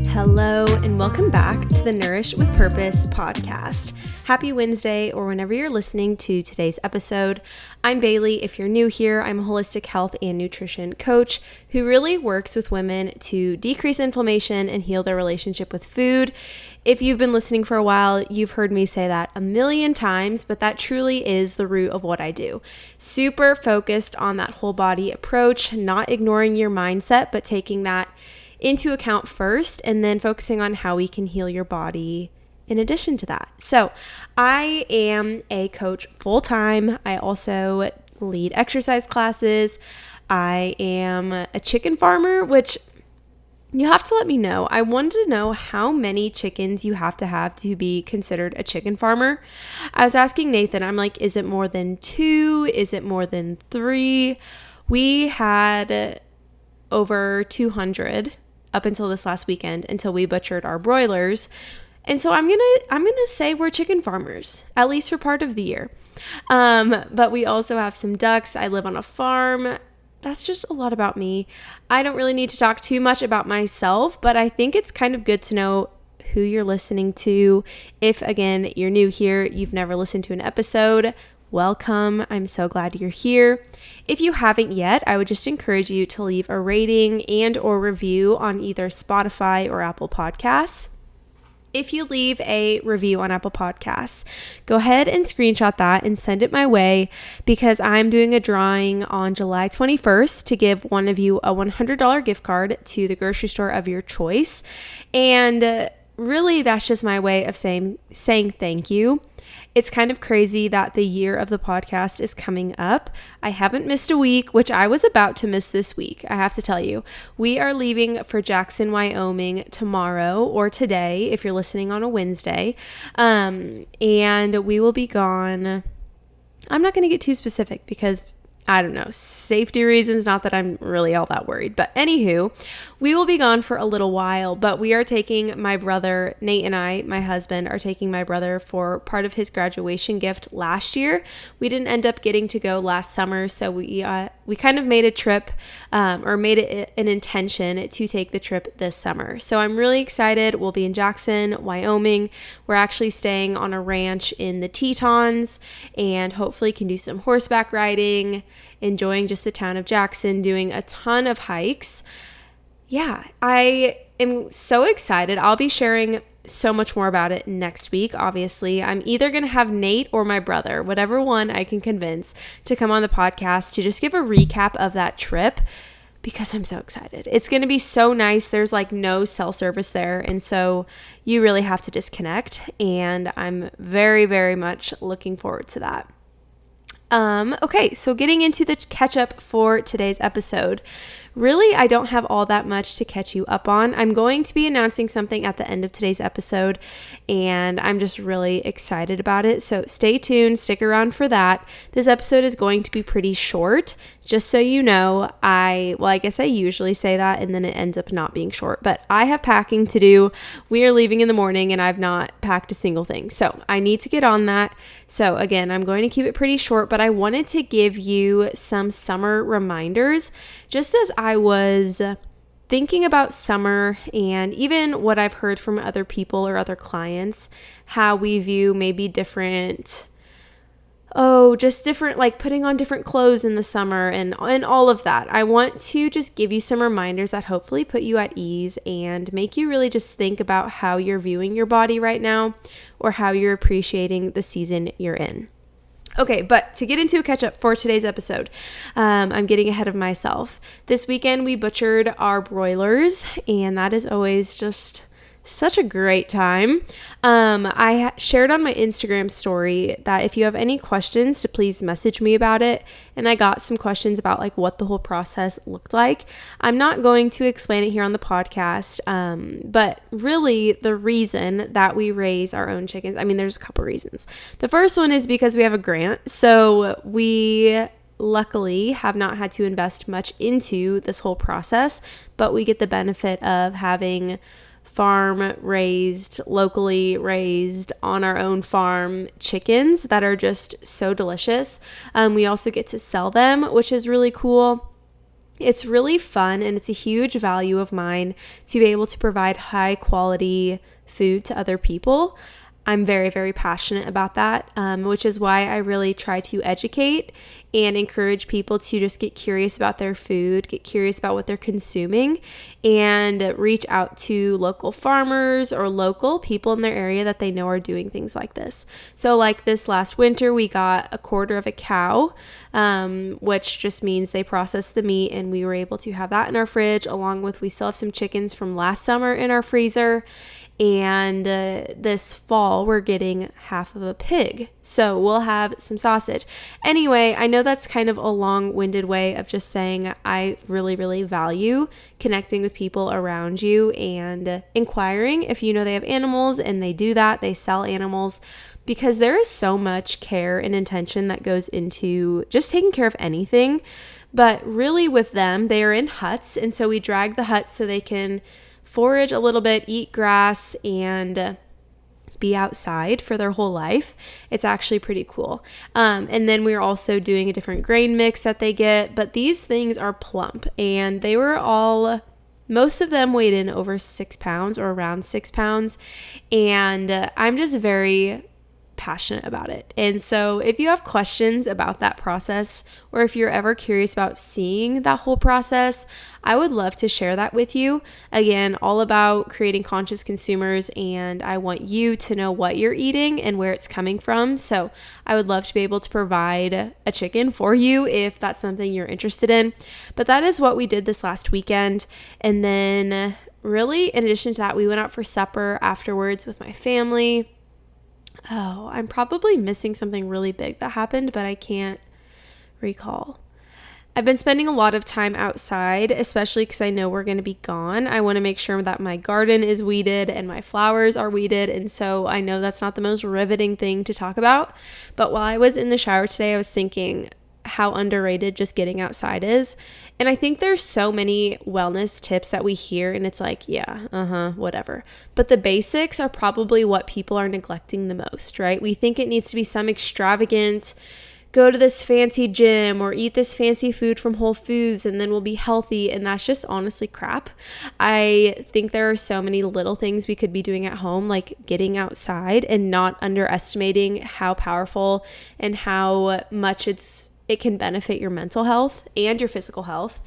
Hello, and welcome back to the Nourish with Purpose podcast. Happy Wednesday, or whenever you're listening to today's episode. I'm Bailey. If you're new here, I'm a holistic health and nutrition coach who really works with women to decrease inflammation and heal their relationship with food. If you've been listening for a while, you've heard me say that a million times, but that truly is the root of what I do. Super focused on that whole body approach, not ignoring your mindset, but taking that into account first, and then focusing on how we can heal your body in addition to that. So I am a coach full-time. I also lead exercise classes. I am a chicken farmer, which you have to let me know. I wanted to know how many chickens you have to be considered a chicken farmer. I was asking Nathan, I'm like, is it more than 2? Is it more than 3? We had over 200 up until this last weekend, until we butchered our broilers. And so I'm gonna say we're chicken farmers, at least for part of the year. But we also have some ducks. I live on a farm. That's just a lot about me. I don't really need to talk too much about myself, but I think it's kind of good to know who you're listening to. If, again, you're new here, you've never listened to an episode, welcome. I'm so glad you're here. If you haven't yet, I would just encourage you to leave a rating and or review on either Spotify or Apple Podcasts. If you leave a review on Apple Podcasts, go ahead and screenshot that and send it my way, because I'm doing a drawing on July 21st to give one of you a $100 gift card to the grocery store of your choice. And really, that's just my way of saying thank you. It's kind of crazy that the year of the podcast is coming up. I haven't missed a week, which I was about to miss this week. I have to tell you, we are leaving for Jackson, Wyoming tomorrow, or today if you're listening on a Wednesday. And we will be gone. I'm not going to get too specific because I don't know, safety reasons, not that I'm really all that worried. But anywho, we will be gone for a little while, but we are taking my brother, Nate and I, my husband, are taking my brother for part of his graduation gift last year. We didn't end up getting to go last summer, so we kind of made a trip or made it an intention to take the trip this summer. So I'm really excited. We'll be in Jackson, Wyoming. We're actually staying on a ranch in the Tetons and hopefully can do some horseback riding, enjoying just the town of Jackson, doing a ton of hikes. Yeah, I am so excited. I'll be sharing so much more about it next week. Obviously, I'm either going to have Nate or my brother, whatever one I can convince, to come on the podcast to just give a recap of that trip, because I'm so excited. It's going to be so nice. There's like no cell service there, and so you really have to disconnect, and I'm very, very much looking forward to that. Okay, so getting into the catch up for today's episode. Really, I don't have all that much to catch you up on. I'm going to be announcing something at the end of today's episode, and I'm just really excited about it. So stay tuned, stick around for that. This episode is going to be pretty short, just so you know. I guess I usually say that, and then it ends up not being short, but I have packing to do. We are leaving in the morning, and I've not packed a single thing. So I need to get on that. So again, I'm going to keep it pretty short, but I wanted to give you some summer reminders, just as I was thinking about summer and even what I've heard from other people or other clients, how we view maybe different, like putting on different clothes in the summer and all of that. I want to just give you some reminders that hopefully put you at ease and make you really just think about how you're viewing your body right now, or how you're appreciating the season you're in. Okay, but to get into a catch-up for today's episode, I'm getting ahead of myself. This weekend, we butchered our broilers, and that is always just such a great time. I shared on my Instagram story that if you have any questions, to please message me about it. And I got some questions about like what the whole process looked like. I'm not going to explain it here on the podcast, but really the reason that we raise our own chickens, there's a couple reasons. The first one is because we have a grant. So we luckily have not had to invest much into this whole process, but we get the benefit of having farm raised, locally raised, on our own farm chickens that are just so delicious. We also get to sell them, which is really cool. It's really fun, and it's a huge value of mine to be able to provide high quality food to other people. I'm very, very passionate about that, which is why I really try to educate and encourage people to just get curious about their food, get curious about what they're consuming, and reach out to local farmers or local people in their area that they know are doing things like this. So like this last winter, we got a quarter of a cow, which just means they processed the meat, and we were able to have that in our fridge, along with we still have some chickens from last summer in our freezer. And this fall, we're getting half of a pig. So we'll have some sausage. Anyway, I know that's kind of a long-winded way of just saying I really, really value connecting with people around you and inquiring if you know they have animals, and they do that. They sell animals, because there is so much care and intention that goes into just taking care of anything. But really with them, they are in huts. And so we drag the huts so they can forage a little bit, eat grass, and be outside for their whole life. It's actually pretty cool. And then we're also doing a different grain mix that they get, but these things are plump, and they were most of them weighed in over 6 pounds or around 6 pounds. And I'm just very passionate about it. And so if you have questions about that process, or if you're ever curious about seeing that whole process, I would love to share that with you. Again, all about creating conscious consumers, and I want you to know what you're eating and where it's coming from. So I would love to be able to provide a chicken for you if that's something you're interested in. But that is what we did this last weekend. And then really, in addition to that, we went out for supper afterwards with my family. Oh, I'm probably missing something really big that happened, but I can't recall. I've been spending a lot of time outside, especially because I know we're going to be gone. I want to make sure that my garden is weeded and my flowers are weeded. And so I know that's not the most riveting thing to talk about. But while I was in the shower today, I was thinking how underrated just getting outside is. And I think there's so many wellness tips that we hear, and it's like, yeah, whatever. But the basics are probably what people are neglecting the most, right? We think it needs to be some extravagant, go to this fancy gym or eat this fancy food from Whole Foods and then we'll be healthy. And that's just honestly crap. I think there are so many little things we could be doing at home, like getting outside, and not underestimating how powerful and how much it can benefit your mental health and your physical health.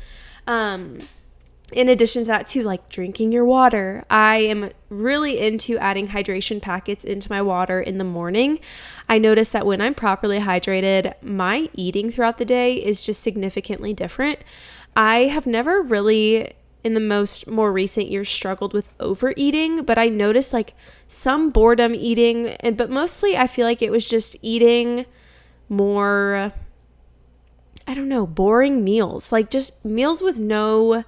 In addition to that too, like drinking your water. I am really into adding hydration packets into my water in the morning. I notice that when I'm properly hydrated, my eating throughout the day is just significantly different. I have never really, in the more recent years, struggled with overeating, but I noticed like some boredom eating, but mostly I feel like it was just eating more, boring meals, like just meals with no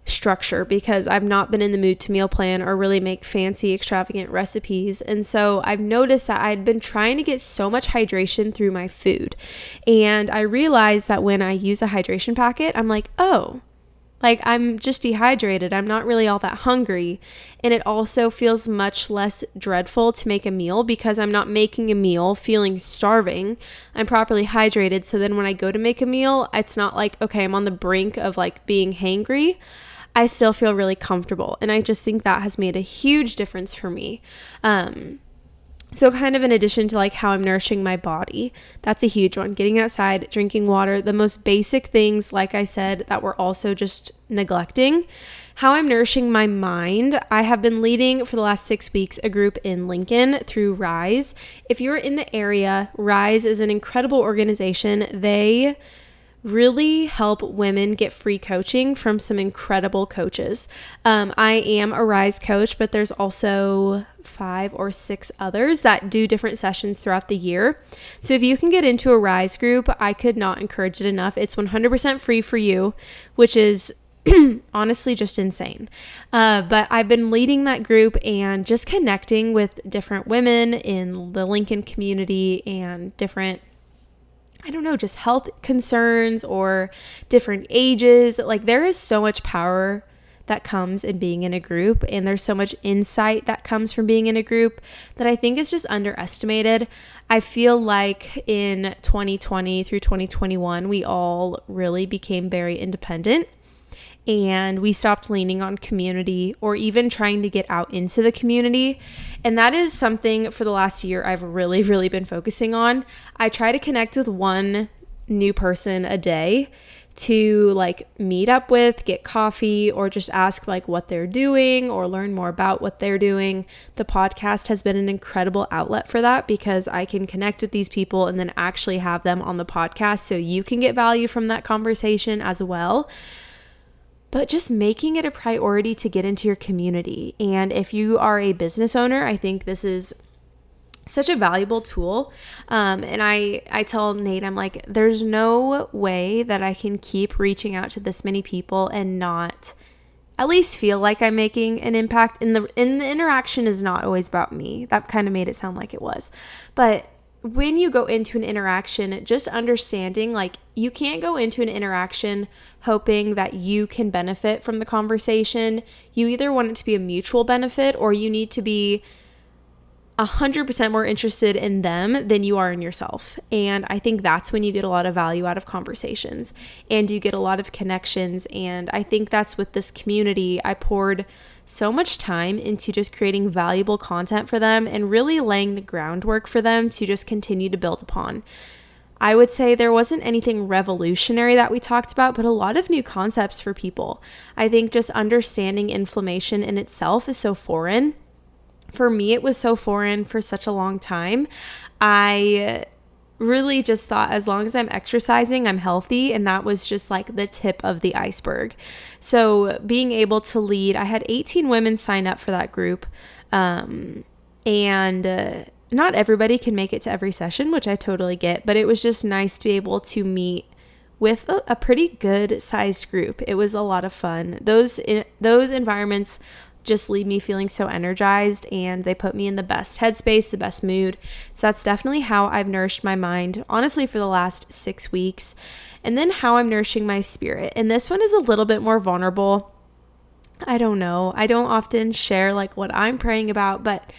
structure, because I've not been in the mood to meal plan or really make fancy extravagant recipes. And so I've noticed that I'd been trying to get so much hydration through my food. And I realized that when I use a hydration packet, I'm like, oh, like I'm just dehydrated. I'm not really all that hungry. And it also feels much less dreadful to make a meal because I'm not making a meal feeling starving. I'm properly hydrated. So then when I go to make a meal, it's not like, okay, I'm on the brink of like being hangry. I still feel really comfortable. And I just think that has made a huge difference for me. So kind of in addition to like how I'm nourishing my body, that's a huge one. Getting outside, drinking water, the most basic things, like I said, that we're also just neglecting. How I'm nourishing my mind. I have been leading for the last 6 weeks a group in Lincoln through Rise. If you're in the area, Rise is an incredible organization. They really help women get free coaching from some incredible coaches. I am a Rise coach, but there's also 5 or 6 others that do different sessions throughout the year. So if you can get into a Rise group, I could not encourage it enough. It's 100% free for you, which is honestly just insane. But I've been leading that group and just connecting with different women in the Lincoln community and different just health concerns or different ages. Like there is so much power that comes in being in a group, and there's so much insight that comes from being in a group that I think is just underestimated. I feel like in 2020 through 2021, we all really became very independent, and we stopped leaning on community or even trying to get out into the community. And that is something for the last year I've really, really been focusing on. I try to connect with one new person a day to like meet up with, get coffee, or just ask like what they're doing or learn more about what they're doing. The podcast has been an incredible outlet for that because I can connect with these people and then actually have them on the podcast so you can get value from that conversation as well. But just making it a priority to get into your community. And if you are a business owner, I think this is such a valuable tool. And I tell Nate, I'm like, there's no way that I can keep reaching out to this many people and not at least feel like I'm making an impact. And the interaction is not always about me. That kind of made it sound like it was. But when you go into an interaction, just understanding like you can't go into an interaction hoping that you can benefit from the conversation. You either want it to be a mutual benefit or you need to be 100% more interested in them than you are in yourself. And I think that's when you get a lot of value out of conversations and you get a lot of connections. And I think that's with this community. I poured so much time into just creating valuable content for them and really laying the groundwork for them to just continue to build upon. I would say there wasn't anything revolutionary that we talked about, but a lot of new concepts for people. I think just understanding inflammation in itself is so foreign. For me, it was so foreign for such a long time. I really just thought as long as I'm exercising, I'm healthy. And that was just like the tip of the iceberg. So being able to lead, I had 18 women sign up for that group. And not everybody can make it to every session, which I totally get. But it was just nice to be able to meet with a pretty good sized group. It was a lot of fun. Those environments just leave me feeling so energized, and they put me in the best headspace, the best mood. So that's definitely how I've nourished my mind, honestly, for the last 6 weeks. And then how I'm nourishing my spirit. And this one is a little bit more vulnerable. I don't know. I don't often share like what I'm praying about, but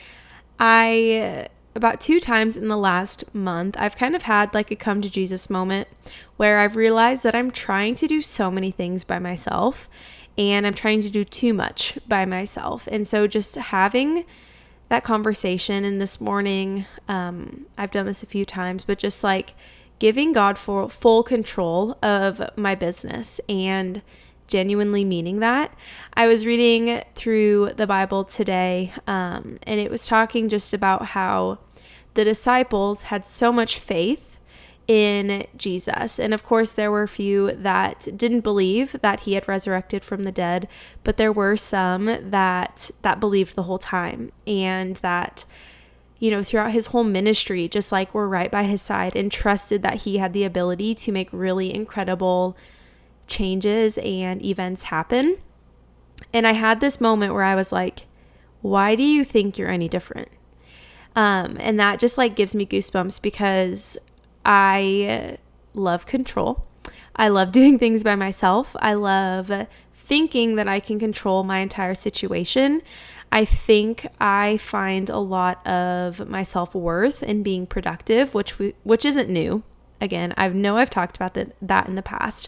about 2 times in the last month, I've kind of had like a come to Jesus moment where I've realized that I'm trying to do so many things by myself. And I'm trying to do too much by myself. And so just having that conversation, and this morning, I've done this a few times, but just like giving God full control of my business and genuinely meaning that. I was reading through the Bible today, and it was talking just about how the disciples had so much faith in Jesus. And of course, there were a few that didn't believe that he had resurrected from the dead, but there were some that believed the whole time, and that, you know, throughout his whole ministry, just like were right by his side and trusted that he had the ability to make really incredible changes and events happen. And I had this moment where I was like, why do you think you're any different? And that just like gives me goosebumps because I love control. I love doing things by myself. I love thinking that I can control my entire situation. I think I find a lot of my self-worth in being productive, which isn't new. Again, I've talked about that in the past.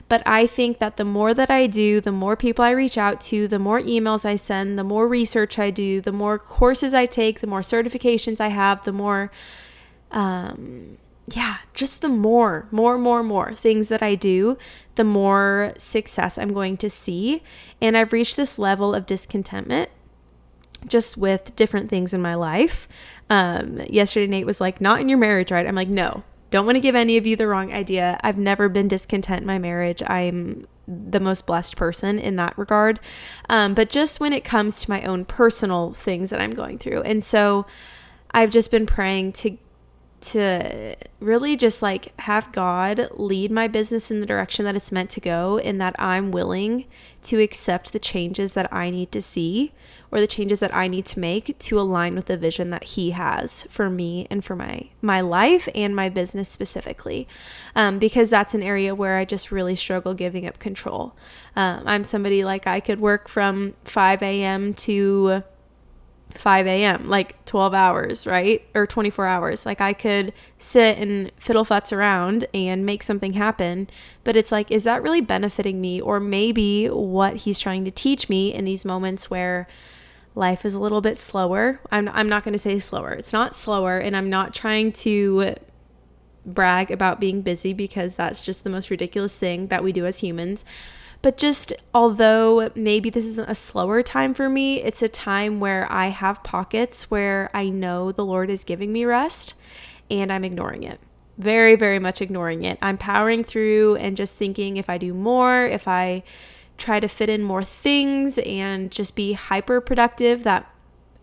But I think that the more that I do, the more people I reach out to, the more emails I send, the more research I do, the more courses I take, the more certifications I have, the more just the more things that I do, the more success I'm going to see. And I've reached this level of discontentment just with different things in my life. Yesterday, Nate was like, not in your marriage, right? I'm like, no, don't want to give any of you the wrong idea. I've never been discontent in my marriage. I'm the most blessed person in that regard. But just when it comes to my own personal things that I'm going through. And so I've just been praying to to really just like have God lead my business in the direction that it's meant to go, and that I'm willing to accept the changes that I need to see, or the changes that I need to make to align with the vision that He has for me and for my life and my business specifically, because that's an area where I just really struggle giving up control. I'm somebody like I could work from 5 a.m. to 5 a.m., like 12 hours, right? Or 24 hours. Like I could sit and fiddle futz around and make something happen. But it's like, is that really benefiting me? Or maybe what He's trying to teach me in these moments where life is a little bit slower. I'm not going to say slower. It's not slower. And I'm not trying to brag about being busy, because that's just the most ridiculous thing that we do as humans. But just although maybe this isn't a slower time for me, it's a time where I have pockets where I know the Lord is giving me rest, and I'm ignoring it. Very, very much ignoring it. I'm powering through and just thinking if I do more, if I try to fit in more things and just be hyper productive, that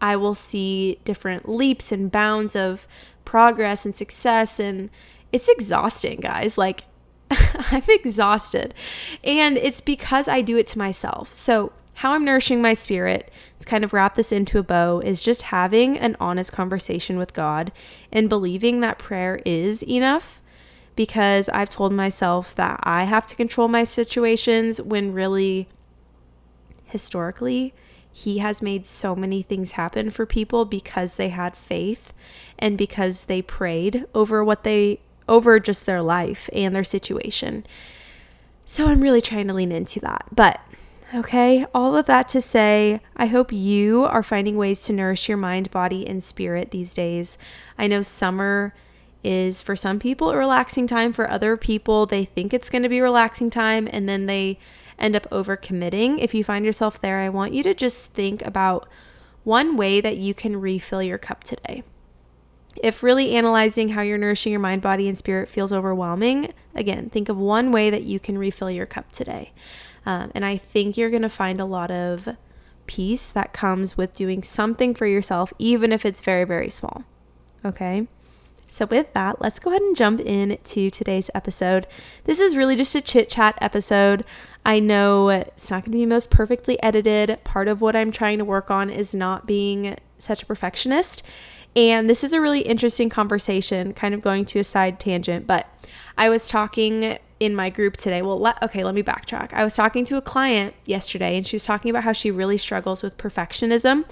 I will see different leaps and bounds of progress and success. And it's exhausting, guys. Like, I'm exhausted, and it's because I do it to myself. So how I'm nourishing my spirit, to kind of wrap this into a bow, is just having an honest conversation with God and believing that prayer is enough, because I've told myself that I have to control my situations, when really, historically, He has made so many things happen for people because they had faith and because they prayed over just their life and their situation. So I'm really trying to lean into that. But okay, all of that to say, I hope you are finding ways to nourish your mind, body, and spirit these days. I know summer is for some people a relaxing time. For other people, they think it's going to be a relaxing time, and then they end up overcommitting. If you find yourself there, I want you to just think about one way that you can refill your cup today. If really analyzing how you're nourishing your mind, body, and spirit feels overwhelming, again, think of one way that you can refill your cup today. And I think you're going to find a lot of peace that comes with doing something for yourself, even if it's very, very small. Okay? So with that, let's go ahead and jump into today's episode. This is really just a chit-chat episode. I know it's not going to be most perfectly edited. Part of what I'm trying to work on is not being such a perfectionist. And this is a really interesting conversation, kind of going to a side tangent, but I was talking in my group today. Well, let me backtrack. I was talking to a client yesterday, and she was talking about how she really struggles with perfectionism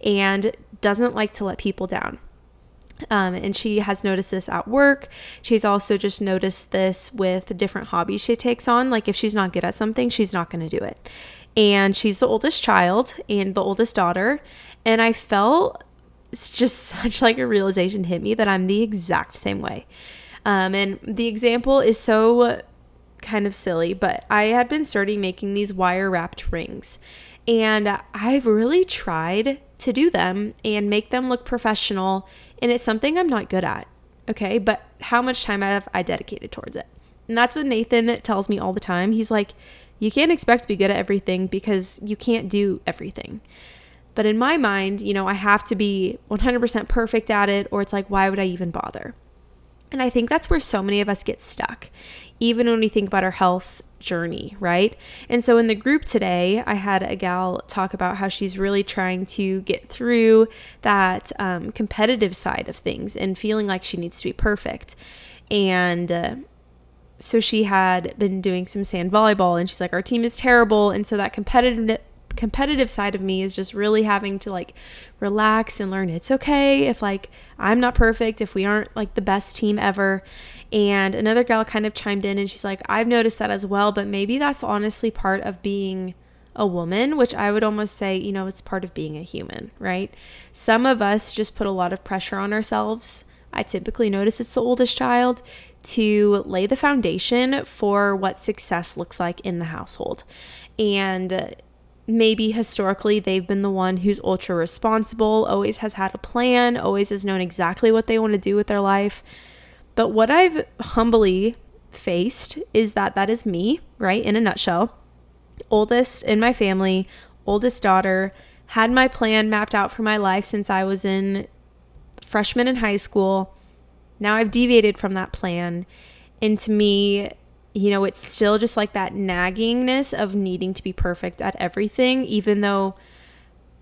and doesn't like to let people down. And she has noticed this at work. She's also just noticed this with different hobbies she takes on. Like if she's not good at something, she's not going to do it. And she's the oldest child and the oldest daughter. And I felt it's just such like a realization hit me that I'm the exact same way. And the example is so kind of silly, but I had been starting making these wire wrapped rings, and I've really tried to do them and make them look professional. And it's something I'm not good at. Okay. But how much time have I dedicated towards it? And that's what Nathan tells me all the time. He's like, you can't expect to be good at everything because you can't do everything. But in my mind, I have to be 100% perfect at it, or it's like, why would I even bother? And I think that's where so many of us get stuck, even when we think about our health journey, right? And so in the group today, I had a gal talk about how she's really trying to get through that competitive side of things and feeling like she needs to be perfect. And so she had been doing some sand volleyball, and she's like, our team is terrible. And so that competitive side of me is just really having to like relax and learn it's okay if like I'm not perfect, if we aren't like the best team ever. And another gal kind of chimed in, and she's like, I've noticed that as well, but maybe that's honestly part of being a woman, which I would almost say, it's part of being a human, right? Some of us just put a lot of pressure on ourselves. I typically notice it's the oldest child, to lay the foundation for what success looks like in the household. And maybe historically they've been the one who's ultra responsible, always has had a plan, always has known exactly what they want to do with their life. But what I've humbly faced is that is me, right? In a nutshell. Oldest in my family, oldest daughter, had my plan mapped out for my life since I was in freshman in high school. Now I've deviated from that plan. And to me, it's still just like that naggingness of needing to be perfect at everything, even though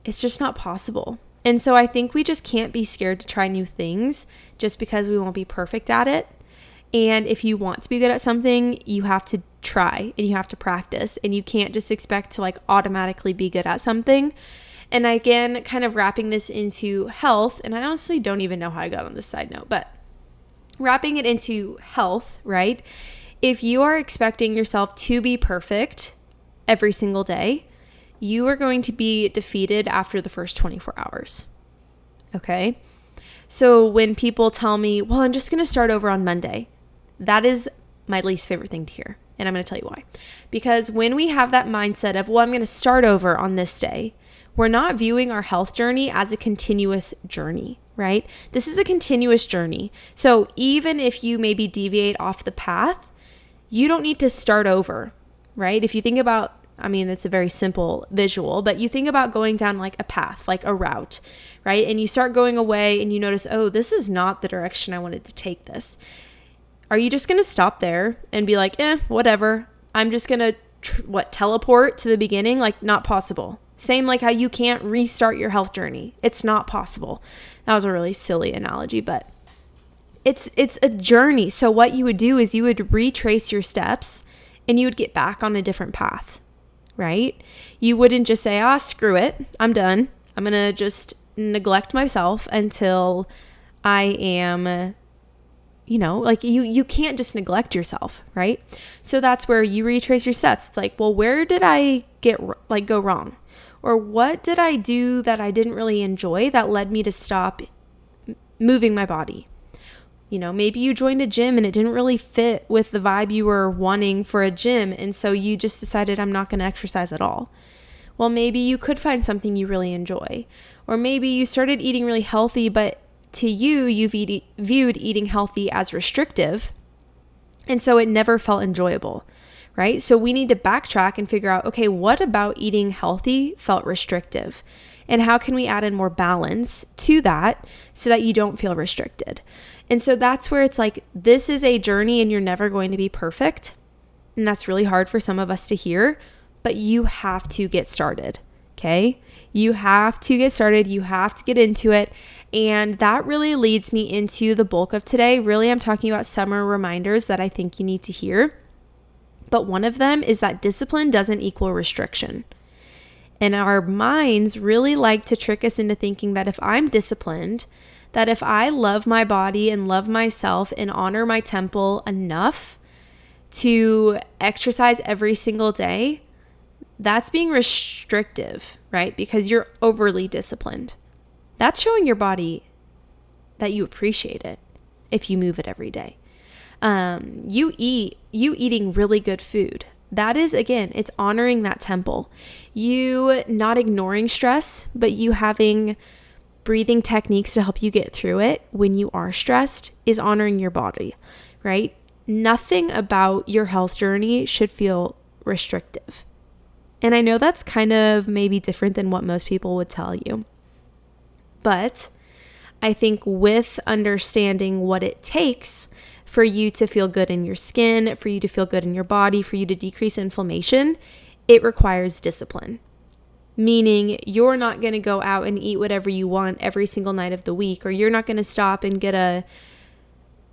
it's just not possible. And so I think we just can't be scared to try new things just because we won't be perfect at it. And if you want to be good at something, you have to try and you have to practice, and you can't just expect to like automatically be good at something. And again, kind of wrapping this into health, and I honestly don't even know how I got on this side note, but wrapping it into health, right? If you are expecting yourself to be perfect every single day, you are going to be defeated after the first 24 hours. Okay? So when people tell me, well, I'm just going to start over on Monday, that is my least favorite thing to hear. And I'm going to tell you why. Because when we have that mindset of, well, I'm going to start over on this day, we're not viewing our health journey as a continuous journey, right? This is a continuous journey. So even if you maybe deviate off the path, you don't need to start over, right? If you think about, it's a very simple visual, but you think about going down like a path, like a route, right? And you start going away and you notice, oh, this is not the direction I wanted to take this. Are you just going to stop there and be like, whatever, I'm just going to, teleport to the beginning? Like, not possible. Same like how you can't restart your health journey. It's not possible. That was a really silly analogy, but it's a journey. So what you would do is you would retrace your steps and you would get back on a different path, right? You wouldn't just say, screw it, I'm done. I'm going to just neglect myself until I am, you can't just neglect yourself, right? So that's where you retrace your steps. It's like, well, where did I go wrong? Or what did I do that I didn't really enjoy that led me to stop moving my body? Maybe you joined a gym and it didn't really fit with the vibe you were wanting for a gym. And so you just decided, I'm not going to exercise at all. Well, maybe you could find something you really enjoy. Or maybe you started eating really healthy, but to you've viewed eating healthy as restrictive. And so it never felt enjoyable, right? So we need to backtrack and figure out, okay, what about eating healthy felt restrictive? And how can we add in more balance to that so that you don't feel restricted? And so that's where it's like, this is a journey and you're never going to be perfect. And that's really hard for some of us to hear, but you have to get started, okay? You have to get started. You have to get into it. And that really leads me into the bulk of today. Really, I'm talking about summer reminders that I think you need to hear. But one of them is that discipline doesn't equal restriction. And our minds really like to trick us into thinking that if I'm disciplined, that if I love my body and love myself and honor my temple enough to exercise every single day, that's being restrictive, right? Because you're overly disciplined. That's showing your body that you appreciate it if you move it every day. You eating really good food. That is, again, it's honoring that temple. You not ignoring stress, but you having breathing techniques to help you get through it when you are stressed is honoring your body, right? Nothing about your health journey should feel restrictive. And I know that's kind of maybe different than what most people would tell you. But I think with understanding what it takes for you to feel good in your skin, for you to feel good in your body, for you to decrease inflammation, it requires discipline. Meaning you're not going to go out and eat whatever you want every single night of the week, or you're not going to stop and get a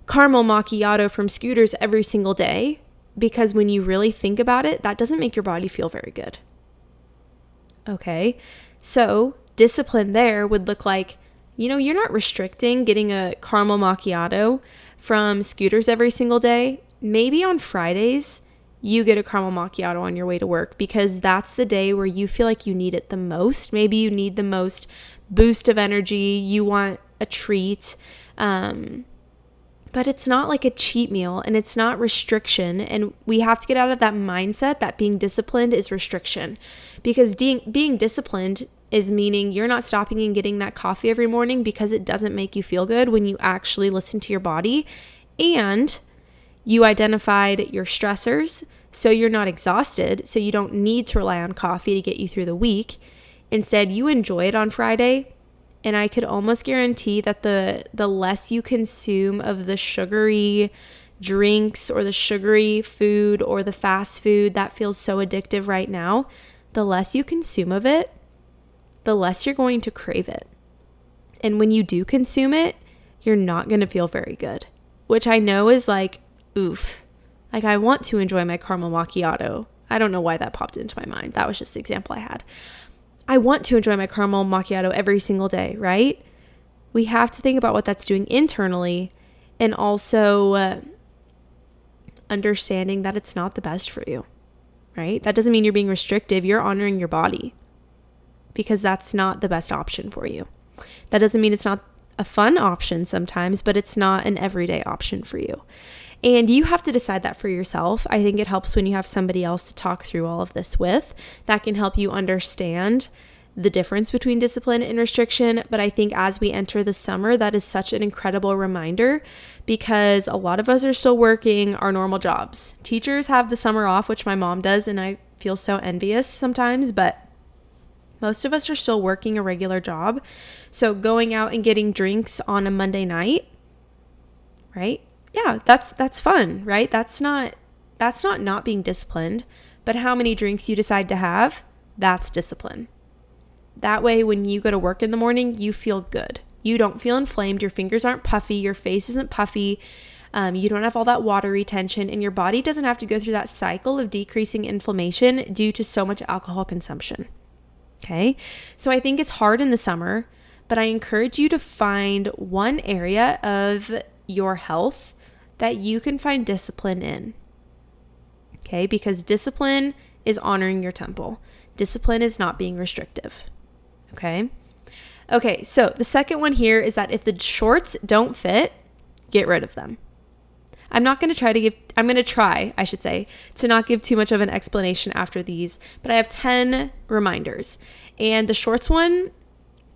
caramel macchiato from Scooters every single day, because when you really think about it, that doesn't make your body feel very good. Okay, so discipline there would look like, you're not restricting getting a caramel macchiato from Scooters every single day. Maybe on Fridays, you get a caramel macchiato on your way to work because that's the day where you feel like you need it the most. Maybe you need the most boost of energy. You want a treat. But it's not like a cheat meal and it's not restriction. And we have to get out of that mindset that being disciplined is restriction, because being disciplined is meaning you're not stopping and getting that coffee every morning because it doesn't make you feel good when you actually listen to your body and you identified your stressors so you're not exhausted, so you don't need to rely on coffee to get you through the week. Instead, you enjoy it on Friday And I could almost guarantee that the less you consume of the sugary drinks or the sugary food or the fast food that feels so addictive right now, the less you consume of it, the less you're going to crave it. And when you do consume it, you're not going to feel very good, which I know is like, oof. Like, I want to enjoy my caramel macchiato. I don't know why that popped into my mind. That was just the example I had. I want to enjoy my caramel macchiato every single day, right? We have to think about what that's doing internally, and also understanding that it's not the best for you, right? That doesn't mean you're being restrictive. You're honoring your body because that's not the best option for you. That doesn't mean it's not a fun option sometimes, but it's not an everyday option for you. And you have to decide that for yourself. I think it helps when you have somebody else to talk through all of this with that can help you understand the difference between discipline and restriction. But I think as we enter the summer, that is such an incredible reminder because a lot of us are still working our normal jobs. Teachers have the summer off, which my mom does, and I feel so envious sometimes, but most of us are still working a regular job. So going out and getting drinks on a Monday night, right? Yeah, that's fun, right? That's not being disciplined, but how many drinks you decide to have, that's discipline. That way, when you go to work in the morning, you feel good. You don't feel inflamed. Your fingers aren't puffy. Your face isn't puffy. You don't have all that water retention, and your body doesn't have to go through that cycle of decreasing inflammation due to so much alcohol consumption. Okay, so I think it's hard in the summer, but I encourage you to find one area of your health that you can find discipline in. Okay, because discipline is honoring your temple. Discipline is not being restrictive. Okay, so the second one here is that if the shorts don't fit, get rid of them. I'm going to try to not give too much of an explanation after these, but I have 10 reminders. And the shorts one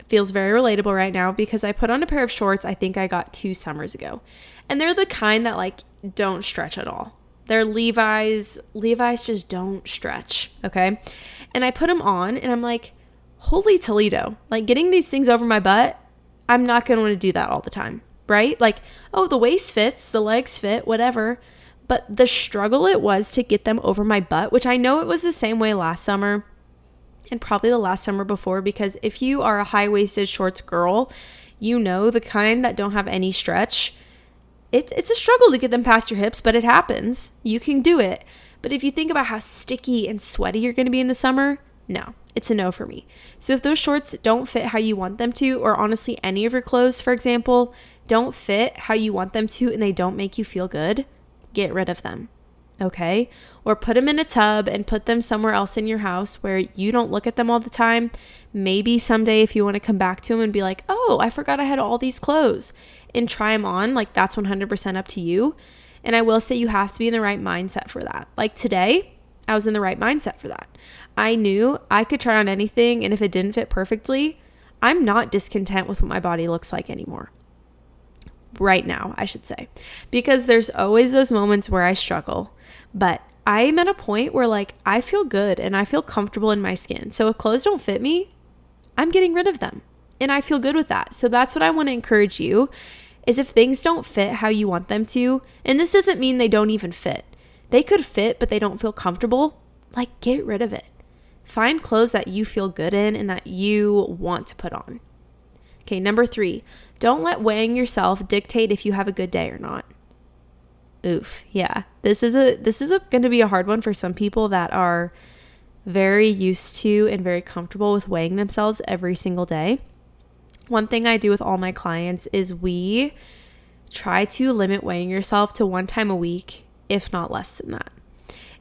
feels very relatable right now because I put on a pair of shorts I think I got 2 summers ago. And they're the kind that like don't stretch at all. They're Levi's. Levi's just don't stretch, okay? And I put them on and I'm like, holy Toledo. Like getting these things over my butt, I'm not going to want to do that all the time. Right? Like, oh, the waist fits, the legs fit, whatever. But the struggle it was to get them over my butt, which I know it was the same way last summer and probably the last summer before, because if you are a high-waisted shorts girl, you know the kind that don't have any stretch. It's a struggle to get them past your hips, but it happens. You can do it. But if you think about how sticky and sweaty you're going to be in the summer, no, it's a no for me. So if those shorts don't fit how you want them to, or honestly any of your clothes, for example, don't fit how you want them to and they don't make you feel good, get rid of them, okay? Or put them in a tub and put them somewhere else in your house where you don't look at them all the time. Maybe someday if you want to come back to them and be like, oh, I forgot I had all these clothes, and try them on, like that's 100% up to you. And I will say you have to be in the right mindset for that. Like today, I was in the right mindset for that. I knew I could try on anything, and if it didn't fit perfectly, I'm not discontent with what my body looks like anymore. Right now, I should say, because there's always those moments where I struggle, but I'm at a point where like I feel good and I feel comfortable in my skin. So if clothes don't fit me, I'm getting rid of them and I feel good with that. So that's what I want to encourage you is if things don't fit how you want them to, and this doesn't mean they don't even fit. They could fit, but they don't feel comfortable. Like get rid of it. Find clothes that you feel good in and that you want to put on. Okay, number 3, don't let weighing yourself dictate if you have a good day or not. Oof, yeah. This is going to be a hard one for some people that are very used to and very comfortable with weighing themselves every single day. One thing I do with all my clients is we try to limit weighing yourself to 1 time a week, if not less than that.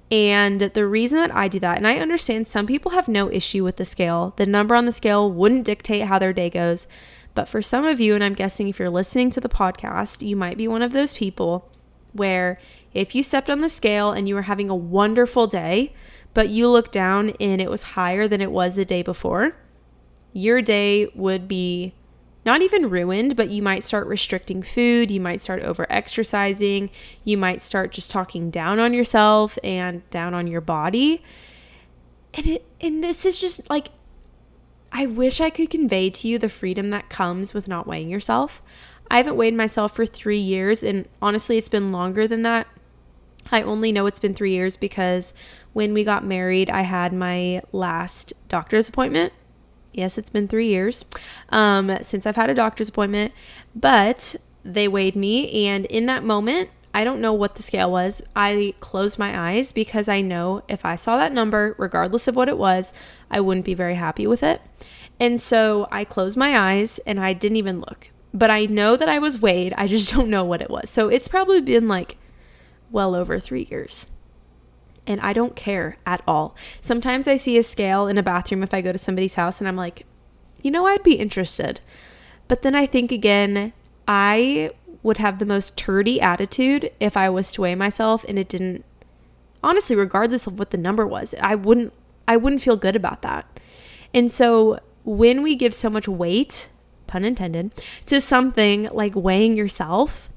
And the reason that I do that, and I understand some people have no issue with the scale. The number on the scale wouldn't dictate how their day goes. But for some of you, and I'm guessing if you're listening to the podcast, you might be one of those people where if you stepped on the scale and you were having a wonderful day, but you looked down and it was higher than it was the day before, your day would be not even ruined, but you might start restricting food. You might start over exercising. You might start just talking down on yourself and down on your body. And this is just like, I wish I could convey to you the freedom that comes with not weighing yourself. I haven't weighed myself for 3 years, and honestly, it's been longer than that. I only know it's been 3 years because when we got married, I had my last doctor's appointment. Yes, it's been 3 years since I've had a doctor's appointment, but they weighed me, and in that moment, I don't know what the scale was. I closed my eyes because I know if I saw that number, regardless of what it was, I wouldn't be very happy with it. And so I closed my eyes and I didn't even look. But I know that I was weighed. I just don't know what it was. So it's probably been like well over 3 years. And I don't care at all. Sometimes I see a scale in a bathroom if I go to somebody's house and I'm like, I'd be interested. But then I think again, I would have the most turdy attitude if I was to weigh myself and it didn't, honestly, regardless of what the number was, I wouldn't feel good about that. And so when we give so much weight, pun intended, to something like weighing yourself,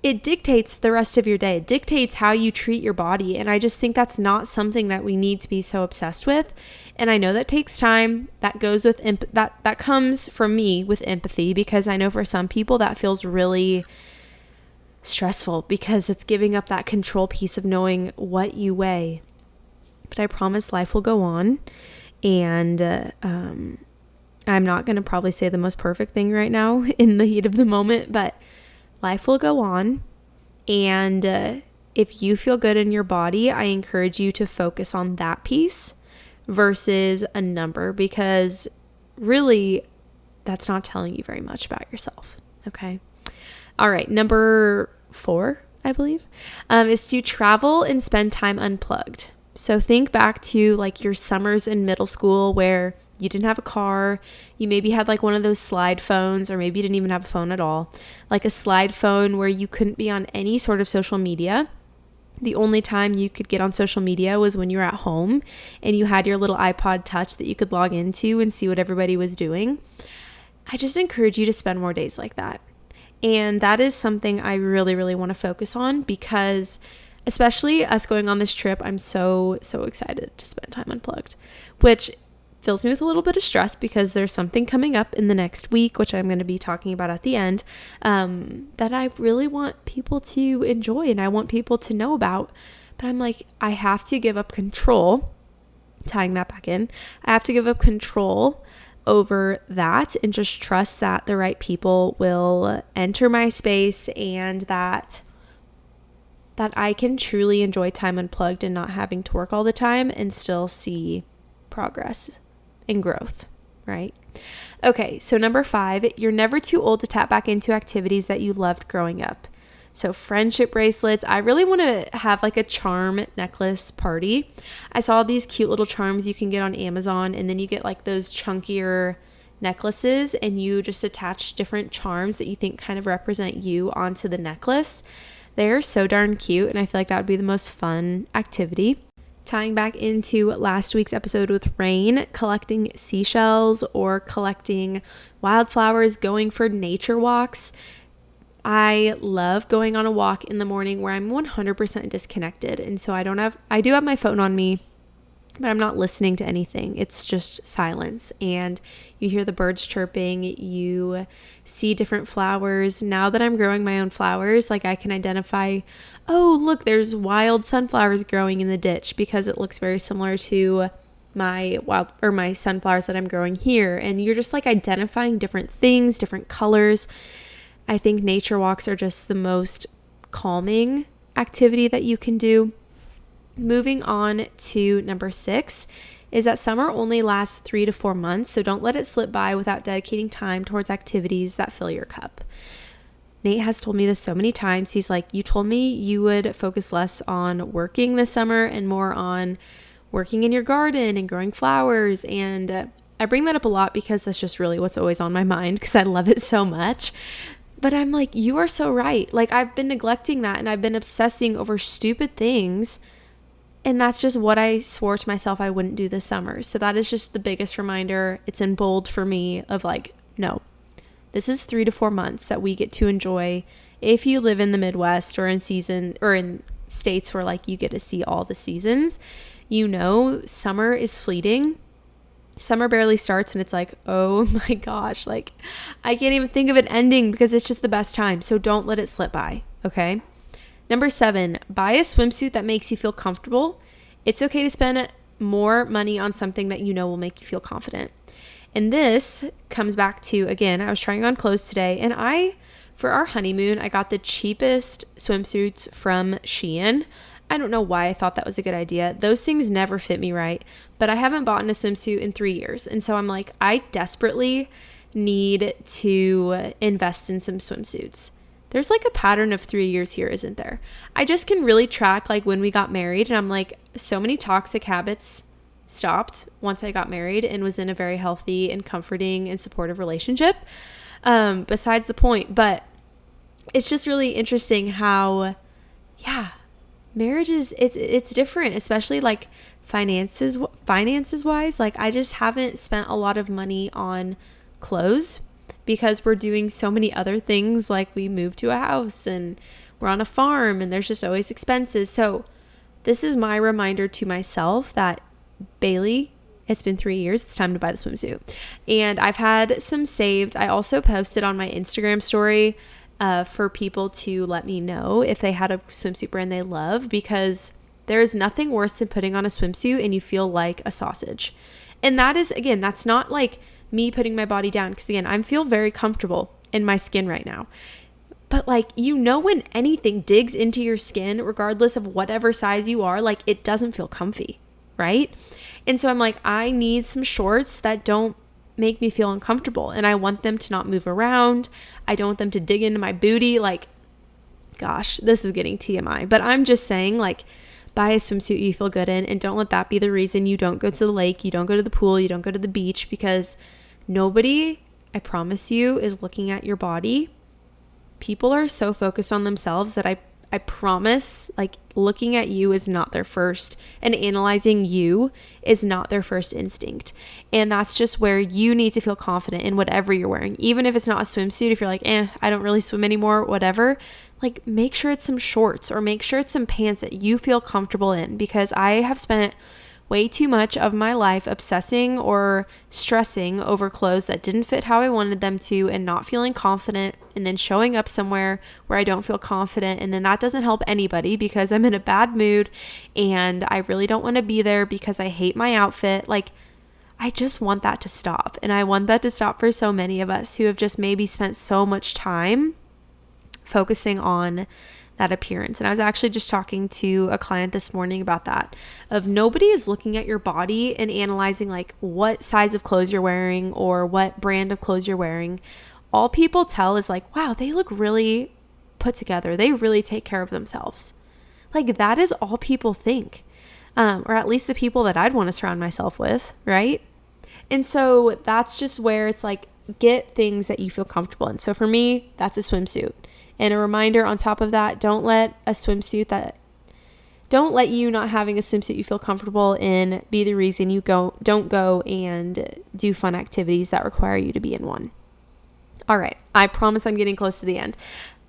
it dictates the rest of your day. It dictates how you treat your body. And I just think that's not something that we need to be so obsessed with. And I know that takes time. That goes with that comes from me with empathy, because I know for some people that feels really stressful because it's giving up that control piece of knowing what you weigh. But I promise life will go on. And I'm not going to probably say the most perfect thing right now in the heat of the moment, but life will go on. And if you feel good in your body, I encourage you to focus on that piece versus a number, because really that's not telling you very much about yourself. Okay. All right. Number 4, I believe, is to travel and spend time unplugged. So think back to like your summers in middle school where you didn't have a car. You maybe had like one of those slide phones, or maybe you didn't even have a phone at all. Like a slide phone where you couldn't be on any sort of social media. The only time you could get on social media was when you were at home and you had your little iPod Touch that you could log into and see what everybody was doing. I just encourage you to spend more days like that. And that is something I really, really want to focus on, because especially us going on this trip, I'm so excited to spend time unplugged, which fills me with a little bit of stress because there's something coming up in the next week, which I'm going to be talking about at the end, that I really want people to enjoy and I want people to know about. But I'm like, I have to give up control, tying that back in. I have to give up control over that and just trust that the right people will enter my space, and that I can truly enjoy time unplugged and not having to work all the time and still see progress and growth, right? Okay, so number 5, you're never too old to tap back into activities that you loved growing up. So friendship bracelets. I really want to have like a charm necklace party. I saw these cute little charms you can get on Amazon, and then you get like those chunkier necklaces and you just attach different charms that you think kind of represent you onto the necklace. They're so darn cute, and I feel like that would be the most fun activity. Tying back into last week's episode with Rain, collecting seashells or collecting wildflowers, going for nature walks. I love going on a walk in the morning where I'm 100% disconnected. And so I do have my phone on me, but I'm not listening to anything. It's just silence. And you hear the birds chirping, you see different flowers. Now that I'm growing my own flowers, like I can identify, oh, look, there's wild sunflowers growing in the ditch, because it looks very similar to my sunflowers that I'm growing here. And you're just like identifying different things, different colors. I think nature walks are just the most calming activity that you can do. Moving on to number 6 is that summer only lasts 3 to 4 months, so don't let it slip by without dedicating time towards activities that fill your cup. Nate has told me this so many times. He's like, you told me you would focus less on working this summer and more on working in your garden and growing flowers. And I bring that up a lot because that's just really what's always on my mind, because I love it so much. But I'm like, you are so right. Like, I've been neglecting that, and I've been obsessing over stupid things. And that's just what I swore to myself I wouldn't do this summer. So that is just the biggest reminder. It's in bold for me of like, no, this is 3 to 4 months that we get to enjoy. If you live in the Midwest or in states where like you get to see all the seasons, summer is fleeting. summer barely starts and it's like, oh my gosh, like I can't even think of it ending because it's just the best time. So don't let it slip by. Okay. Number 7, buy a swimsuit that makes you feel comfortable. It's okay to spend more money on something that you know will make you feel confident. And this comes back to, again, I was trying on clothes today, and for our honeymoon, I got the cheapest swimsuits from Shein. I don't know why I thought that was a good idea. Those things never fit me right, but I haven't bought a swimsuit in 3 years. And so I'm like, I desperately need to invest in some swimsuits. There's like a pattern of 3 years here, isn't there? I just can really track like when we got married, and I'm like, so many toxic habits stopped once I got married and was in a very healthy and comforting and supportive relationship. Besides the point, but it's just really interesting how, marriage it's different, especially like finances wise. Like I just haven't spent a lot of money on clothes because we're doing so many other things. Like we moved to a house and we're on a farm and there's just always expenses. So this is my reminder to myself that, Bailey, it's been 3 years. It's time to buy the swimsuit. And I've had some saved. I also posted on my Instagram story for people to let me know if they had a swimsuit brand they love, because there is nothing worse than putting on a swimsuit and you feel like a sausage. And that is, again, that's not like me putting my body down, because again, I feel very comfortable in my skin right now. But like, when anything digs into your skin, regardless of whatever size you are, like it doesn't feel comfy, right? And so I'm like, I need some shorts that don't make me feel uncomfortable, and I want them to not move around. I don't want them to dig into my booty. Like, gosh, this is getting TMI, but I'm just saying, like, buy a swimsuit you feel good in, and don't let that be the reason you don't go to the lake, you don't go to the pool, you don't go to the beach, because nobody, I promise you, is looking at your body. People are so focused on themselves that I promise, like, looking at you is not their first, and analyzing you is not their first instinct. And that's just where you need to feel confident in whatever you're wearing. Even if it's not a swimsuit, if you're like, I don't really swim anymore, whatever, like make sure it's some shorts or make sure it's some pants that you feel comfortable in, because I have spent way too much of my life obsessing or stressing over clothes that didn't fit how I wanted them to, and not feeling confident, and then showing up somewhere where I don't feel confident, and then that doesn't help anybody because I'm in a bad mood and I really don't want to be there because I hate my outfit. Like, I just want that to stop, and I want that to stop for so many of us who have just maybe spent so much time focusing on that appearance. And I was actually just talking to a client this morning about that, of nobody is looking at your body and analyzing like what size of clothes you're wearing or what brand of clothes you're wearing. All people tell is like, wow, they look really put together. They really take care of themselves. Like, that is all people think. Or at least the people that I'd want to surround myself with, right? And so that's just where it's like, get things that you feel comfortable in. So for me, that's a swimsuit. And a reminder on top of that, don't let you not having a swimsuit you feel comfortable in be the reason you don't go and do fun activities that require you to be in one. All right, I promise I'm getting close to the end.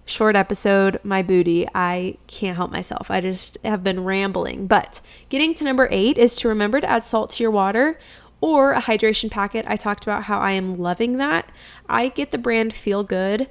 Short episode, my booty. I can't help myself. I just have been rambling. But getting to number 8 is to remember to add salt to your water or a hydration packet. I talked about how I am loving that. I get the brand Feel Good.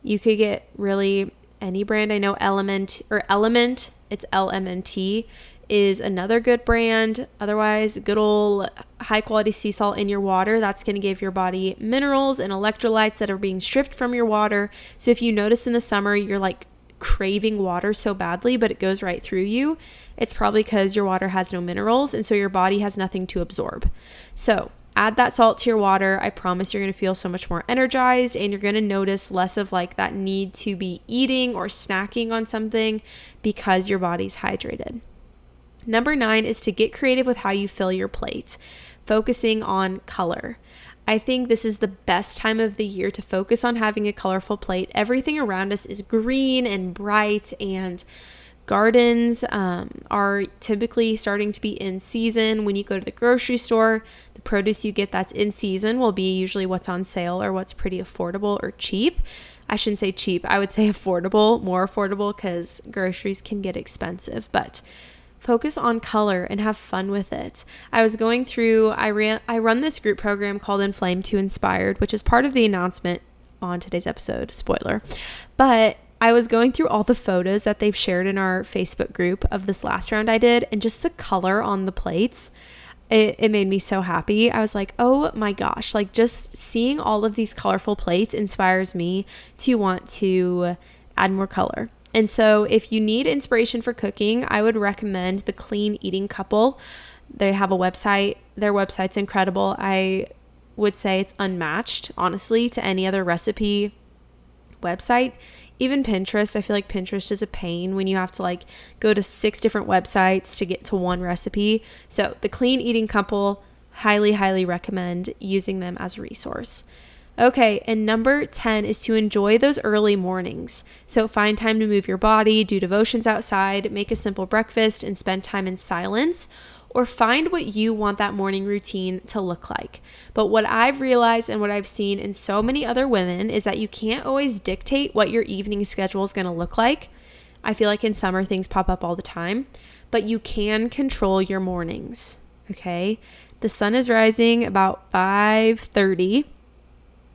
You could get really any brand. I know Element, it's LMNT, is another good brand. Otherwise, good old high quality sea salt in your water. That's going to give your body minerals and electrolytes that are being stripped from your water. So if you notice in the summer, you're like craving water so badly, but it goes right through you, it's probably because your water has no minerals. And so your body has nothing to absorb. So add that salt to your water. I promise you're going to feel so much more energized, and you're going to notice less of like that need to be eating or snacking on something because your body's hydrated. Number 9 is to get creative with how you fill your plate, focusing on color. I think this is the best time of the year to focus on having a colorful plate. Everything around us is green and bright, and gardens are typically starting to be in season. When you go to the grocery store, the produce you get that's in season will be usually what's on sale or what's pretty affordable or cheap. I shouldn't say cheap. I would say affordable, more affordable, because groceries can get expensive. But focus on color and have fun with it. I run this group program called Inflame to Inspired, which is part of the announcement on today's episode, spoiler. But I was going through all the photos that they've shared in our Facebook group of this last round I did, and just the color on the plates, it made me so happy. I was like, oh my gosh, like just seeing all of these colorful plates inspires me to want to add more color. And so if you need inspiration for cooking, I would recommend the Clean Eating Couple. They have a website. Their website's incredible. I would say it's unmatched, honestly, to any other recipe website. Even Pinterest, I feel like Pinterest is a pain when you have to like go to 6 different websites to get to one recipe. So the Clean Eating Couple, highly, highly recommend using them as a resource. Okay, and number 10 is to enjoy those early mornings. So find time to move your body, do devotions outside, make a simple breakfast, and spend time in silence, or find what you want that morning routine to look like. But what I've realized and what I've seen in so many other women is that you can't always dictate what your evening schedule is going to look like. I feel like in summer things pop up all the time, but you can control your mornings, okay? The sun is rising about 5:30,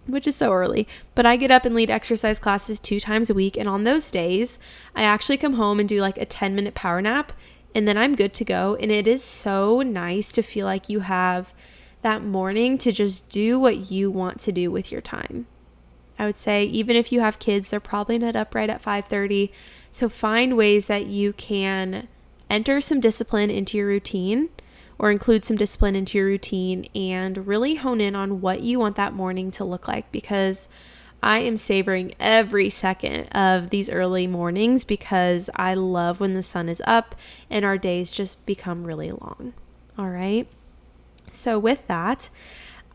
which is so early, but I get up and lead exercise classes 2 times a week. And on those days, I actually come home and do like a 10-minute power nap, and then I'm good to go. And it is so nice to feel like you have that morning to just do what you want to do with your time. I would say even if you have kids, they're probably not up right at 5:30. So find ways that you can enter some discipline into your routine, or include some discipline into your routine, and really hone in on what you want that morning to look like, because I am savoring every second of these early mornings because I love when the sun is up and our days just become really long. All right. So with that,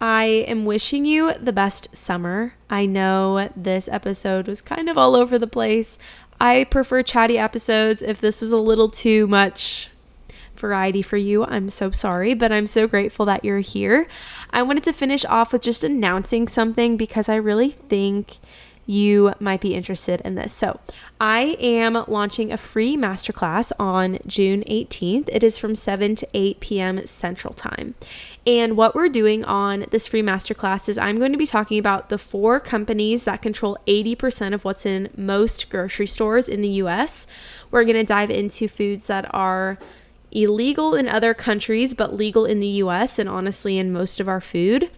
I am wishing you the best summer. I know this episode was kind of all over the place. I prefer chatty episodes. If this was a little too much variety for you, I'm so sorry, but I'm so grateful that you're here. I wanted to finish off with just announcing something because I really think you might be interested in this. So I am launching a free masterclass on June 18th. It is from 7 to 8 p.m. Central Time. And what we're doing on this free masterclass is I'm going to be talking about the 4 companies that control 80% of what's in most grocery stores in the US. We're going to dive into foods that are illegal in other countries, but legal in the US, and honestly in most of our food.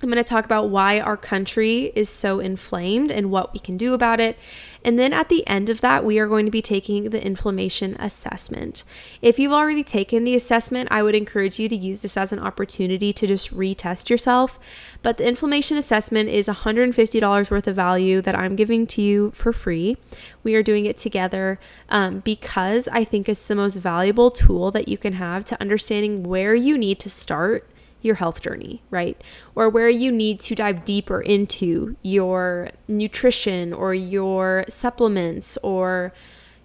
I'm going to talk about why our country is so inflamed and what we can do about it. And then at the end of that, we are going to be taking the inflammation assessment. If you've already taken the assessment, I would encourage you to use this as an opportunity to just retest yourself. But the inflammation assessment is $150 worth of value that I'm giving to you for free. We are doing it together because I think it's the most valuable tool that you can have to understanding where you need to start your health journey, right? Or where you need to dive deeper into your nutrition or your supplements or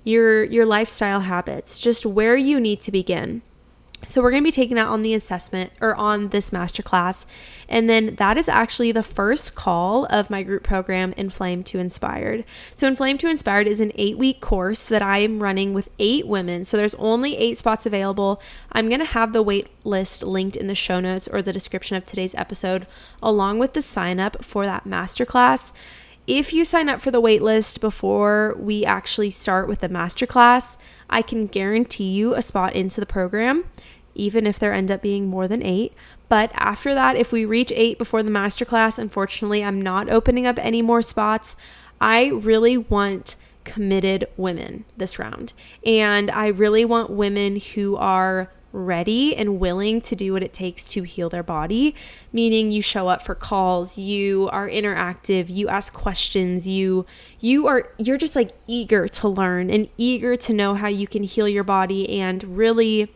your lifestyle habits, just where you need to begin. So we're going to be taking that on the assessment or on this masterclass. And then that is actually the first call of my group program, Inflame to Inspired. So Inflame to Inspired is an 8-week course that I am running with 8 women. So there's only 8 spots available. I'm going to have the wait list linked in the show notes or the description of today's episode, along with the sign up for that masterclass. If you sign up for the wait list before we actually start with the masterclass, I can guarantee you a spot into the program, even if there end up being more than 8. But after that, if we reach 8 before the masterclass, unfortunately, I'm not opening up any more spots. I really want committed women this round. And I really want women who are ready and willing to do what it takes to heal their body, meaning you show up for calls, you are interactive, you ask questions, you're just like eager to learn and eager to know how you can heal your body and really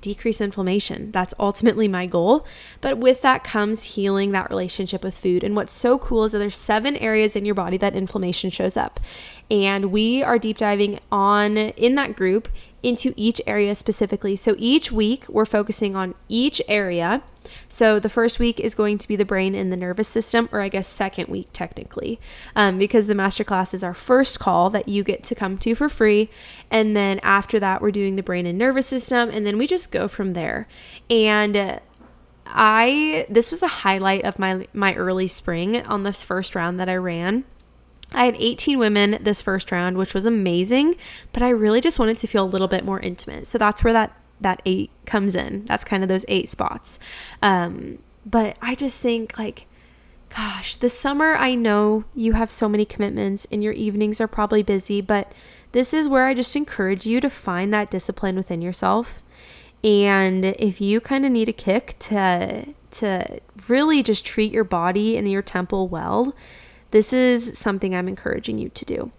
decrease inflammation. That's ultimately my goal. But with that comes healing that relationship with food. And what's so cool is that there's 7 areas in your body that inflammation shows up. And we are deep diving in that group into each area specifically. So each week we're focusing on each area. So the first week is going to be the brain and the nervous system, or I guess second week technically, because the masterclass is our first call that you get to come to for free. And then after that, we're doing the brain and nervous system, and then we just go from there. And this was a highlight of my early spring on this first round that I ran. I had 18 women this first round, which was amazing, but I really just wanted to feel a little bit more intimate. So that's where that 8 comes in. That's kind of those 8 spots. But I just think like, gosh, this summer, I know you have so many commitments and your evenings are probably busy, but this is where I just encourage you to find that discipline within yourself. And if you kind of need a kick to really just treat your body and your temple well, this is something I'm encouraging you to do.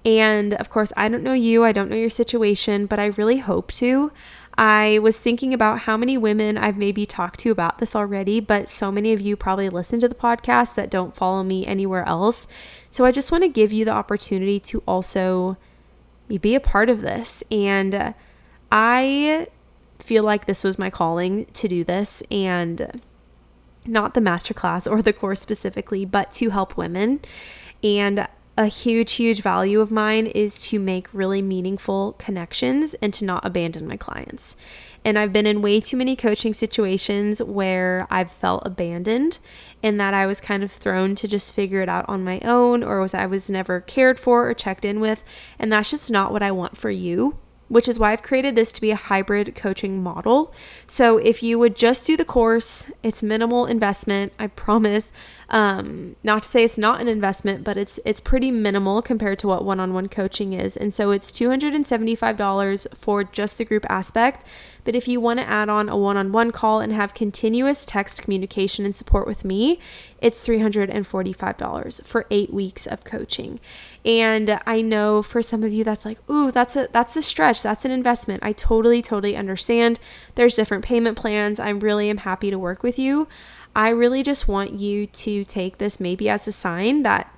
And of course, I don't know you, I don't know your situation, but I really hope to. I was thinking about how many women I've maybe talked to about this already, but so many of you probably listen to the podcast that don't follow me anywhere else. So I just want to give you the opportunity to also be a part of this. And I feel like this was my calling to do this, and not the masterclass or the course specifically, but to help women. And a huge value of mine is to make really meaningful connections and to not abandon my clients. And I've been in way too many coaching situations where I've felt abandoned and that I was kind of thrown to just figure it out on my own, or I was never cared for or checked in with. And that's just not what I want for you, which is why I've created this to be a hybrid coaching model. So if you would just do the course, it's minimal investment, I promise. Not to say it's not an investment, but it's pretty minimal compared to what one-on-one coaching is. And so it's $275 for just the group aspect. But if you want to add on a one-on-one call and have continuous text communication and support with me, it's $345 for 8 weeks of coaching. And I know for some of you that's like, ooh, that's a stretch. That's an investment. I totally understand. There's different payment plans. I really am happy to work with you. I really just want you to take this maybe as a sign that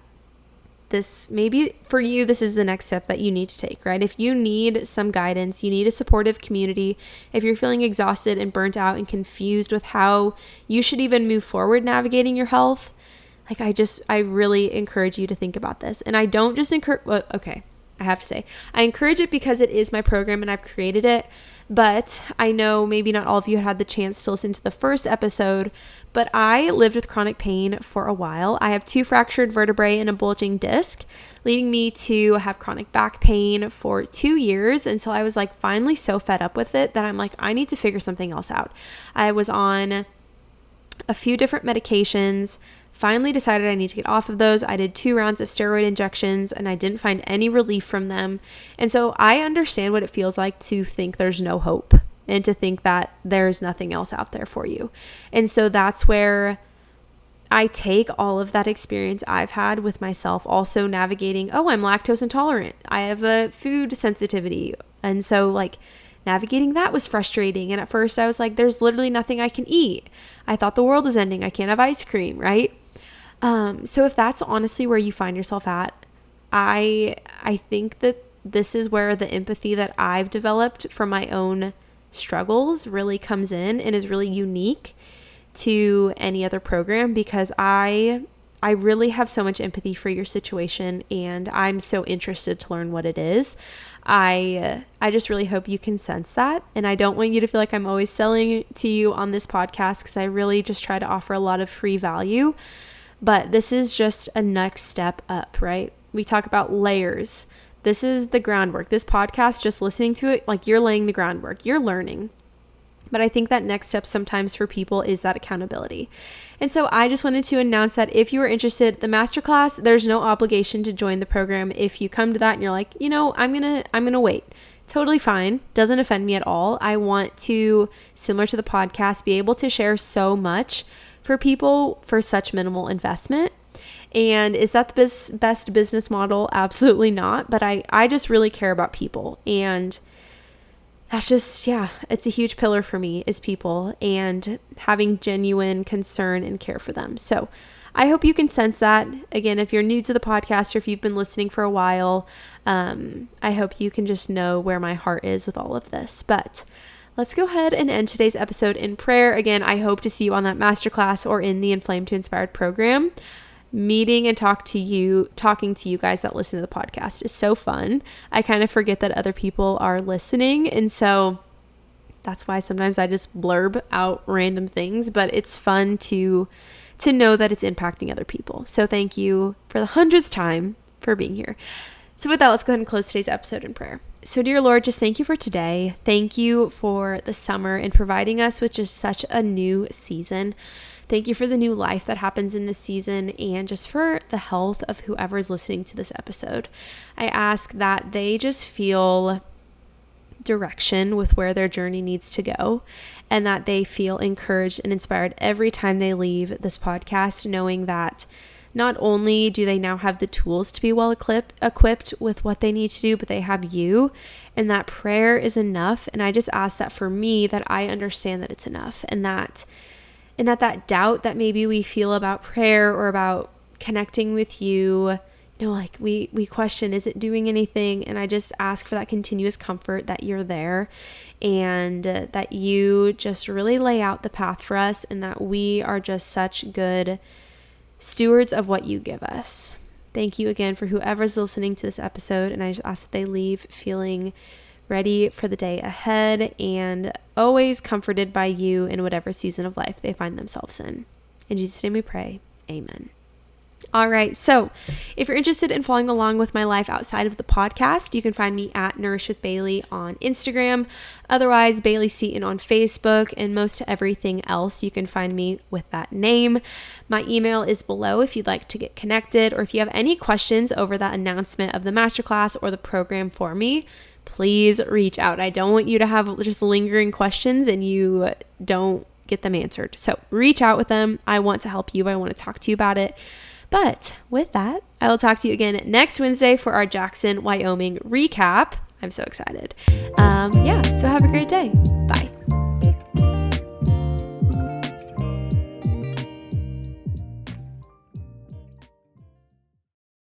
this, maybe for you, this is the next step that you need to take, right? If you need some guidance, you need a supportive community, if you're feeling exhausted and burnt out and confused with how you should even move forward navigating your health, like I really encourage you to think about this. And I don't just encourage, well, okay, I have to say, I encourage it because it is my program and I've created it. But I know maybe not all of you had the chance to listen to the first episode, but I lived with chronic pain for a while. I have 2 fractured vertebrae and a bulging disc, leading me to have chronic back pain for 2 years until I was like finally so fed up with it that I'm like, I need to figure something else out. I was on a few different medications, finally decided I need to get off of those. I did 2 rounds of steroid injections and I didn't find any relief from them. And so I understand what it feels like to think there's no hope and to think that there's nothing else out there for you. And so that's where I take all of that experience I've had with myself, also navigating, oh, I'm lactose intolerant. I have a food sensitivity. And so like navigating that was frustrating. And at first I was like, there's literally nothing I can eat. I thought the world was ending. I can't have ice cream, right? So if that's honestly where you find yourself at, I think that this is where the empathy that I've developed from my own struggles really comes in and is really unique to any other program, because I really have so much empathy for your situation and I'm so interested to learn what it is. I just really hope you can sense that. And I don't want you to feel like I'm always selling to you on this podcast, because I really just try to offer a lot of free value. But this is just a next step up, right? We talk about layers. This is the groundwork. This podcast, just listening to it, like you're laying the groundwork, you're learning. But I think that next step sometimes for people is that accountability. And so I just wanted to announce that if you are interested, the masterclass, there's no obligation to join the program. If you come to that and you're like, you know, I'm gonna wait. Totally fine. Doesn't offend me at all. I want to, similar to the podcast, be able to share so much for people for such minimal investment. And is that the best business model? Absolutely not. But I just really care about people. And that's just, yeah, it's a huge pillar for me is people and having genuine concern and care for them. So I hope you can sense that. Again, if you're new to the podcast or if you've been listening for a while, I hope you can just know where my heart is with all of this. But let's go ahead and end today's episode in prayer. Again, I hope to see you on that masterclass or in the Inflamed to Inspired program. Meeting and talking to you guys that listen to the podcast is so fun. I kind of forget that other people are listening. And so that's why sometimes I just blurb out random things, but it's fun to know that it's impacting other people. So thank you for the 100th time for being here. So with that, let's go ahead and close today's episode in prayer. So dear Lord, just thank you for today. Thank you for the summer and providing us with just such a new season. Thank you for the new life that happens in this season and just for the health of whoever is listening to this episode. I ask that they just feel direction with where their journey needs to go and that they feel encouraged and inspired every time they leave this podcast, knowing that not only do they now have the tools to be well equipped with what they need to do, but they have you, and that prayer is enough. And I just ask that for me, that I understand that it's enough, and that doubt that maybe we feel about prayer or about connecting with you, like we question, is it doing anything? And I just ask for that continuous comfort that you're there and that you just really lay out the path for us, and that we are just such good stewards of what you give us. Thank you again for whoever's listening to this episode, and I just ask that they leave feeling ready for the day ahead and always comforted by you in whatever season of life they find themselves in. In Jesus' name we pray. Amen. All right. So if you're interested in following along with my life outside of the podcast, you can find me at Nourish with Bailey on Instagram. Otherwise, Bailey Seaton on Facebook, and most everything else you can find me with that name. My email is below if you'd like to get connected, or if you have any questions over that announcement of the masterclass or the program for me, please reach out. I don't want you to have just lingering questions and you don't get them answered. So reach out with them. I want to help you. I want to talk to you about it. But with that, I will talk to you again next Wednesday for our Jackson, Wyoming recap. I'm so excited. So have a great day. Bye.